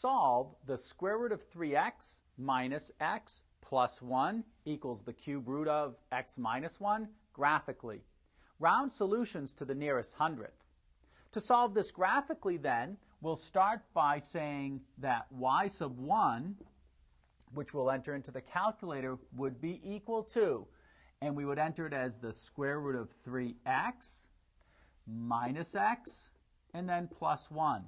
solve the square root of 3x minus x plus 1 equals the cube root of x minus 1 graphically. Round solutions to the nearest hundredth. To solve this graphically then, we'll start by saying that y sub 1, which we'll enter into the calculator, would be equal to, and we would enter it as the square root of 3x minus x and then plus 1.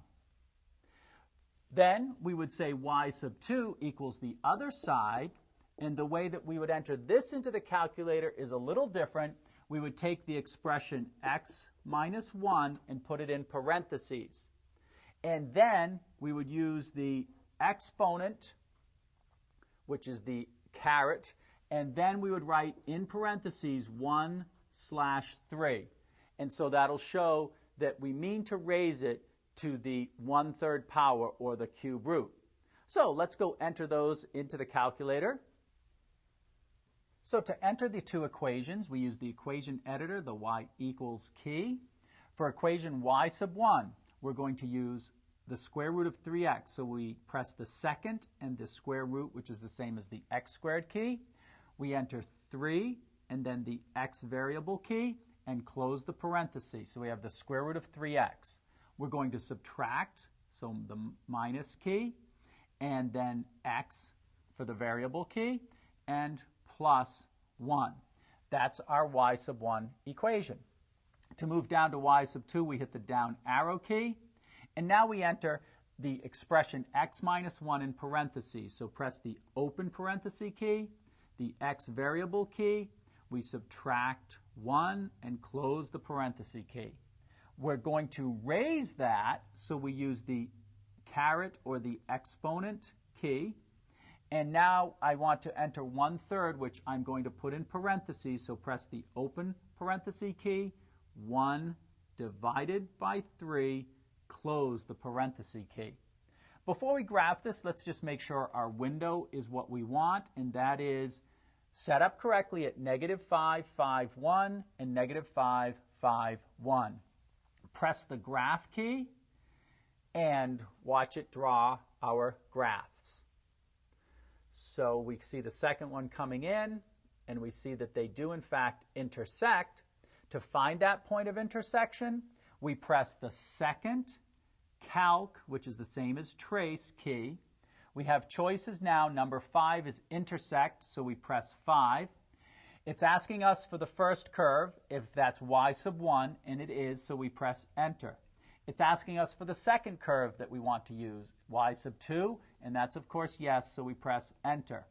Then we would say y sub 2 equals the other side, and the way that we would enter this into the calculator is a little different. We would take the expression x minus 1 and put it in parentheses. And then we would use the exponent, which is the caret, and then we would write in parentheses 1/3. And so that'll show that we mean to raise it to the 1/3 power, or the cube root. So let's go enter those into the calculator. So to enter the two equations, we use the equation editor, the y equals key. For equation y sub 1, we're going to use the square root of 3x. So we press the second and the square root, which is the same as the x squared key. We enter 3 and then the x variable key and close the parenthesis. So we have the square root of 3x. We're going to subtract, so the minus key, and then x for the variable key, and plus 1. That's our y sub 1 equation. To move down to y sub 2, we hit the down arrow key. And now we enter the expression x minus 1 in parentheses. So press the open parenthesis key, the x variable key. We subtract 1 and close the parenthesis key. We're going to raise that, so we use the caret or the exponent key. And now I want to enter 1/3, which I'm going to put in parentheses. So press the open parenthesis key, 1 divided by 3, close the parenthesis key. Before we graph this, let's just make sure our window is what we want, and that is set up correctly at -5, 5, 1 and -5, 5, 1. Press the graph key and watch it draw our graphs. So we see the second one coming in, and we see that they do in fact intersect. To find that point of intersection, we press the second calc, which is the same as trace key. We have choices now. Number 5 is intersect, so we press 5. It's asking us for the first curve, if that's y sub 1, and it is, so we press enter. It's asking us for the second curve that we want to use, y sub 2, and that's of course yes, so we press enter.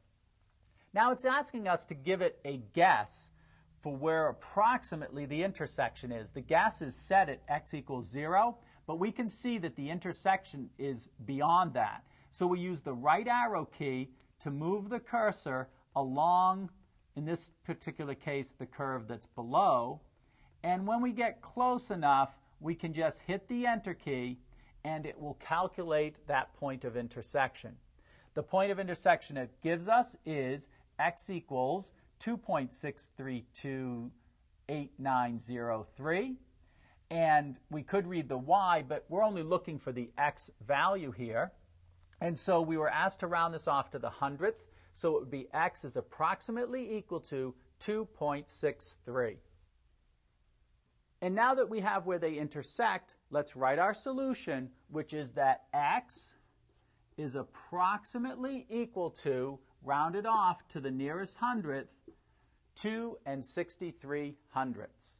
Now it's asking us to give it a guess for where approximately the intersection is. The guess is set at x equals 0, but we can see that the intersection is beyond that. So we use the right arrow key to move the cursor along, in this particular case, the curve that's below. And when we get close enough, we can just hit the enter key and it will calculate that point of intersection. The point of intersection it gives us is x equals 2.6328903. And we could read the y, but we're only looking for the x value here. And so we were asked to round this off to the hundredth. So it would be x is approximately equal to 2.63. And now that we have where they intersect, let's write our solution, which is that x is approximately equal to, rounded off to the nearest hundredth, 2 and 63 hundredths.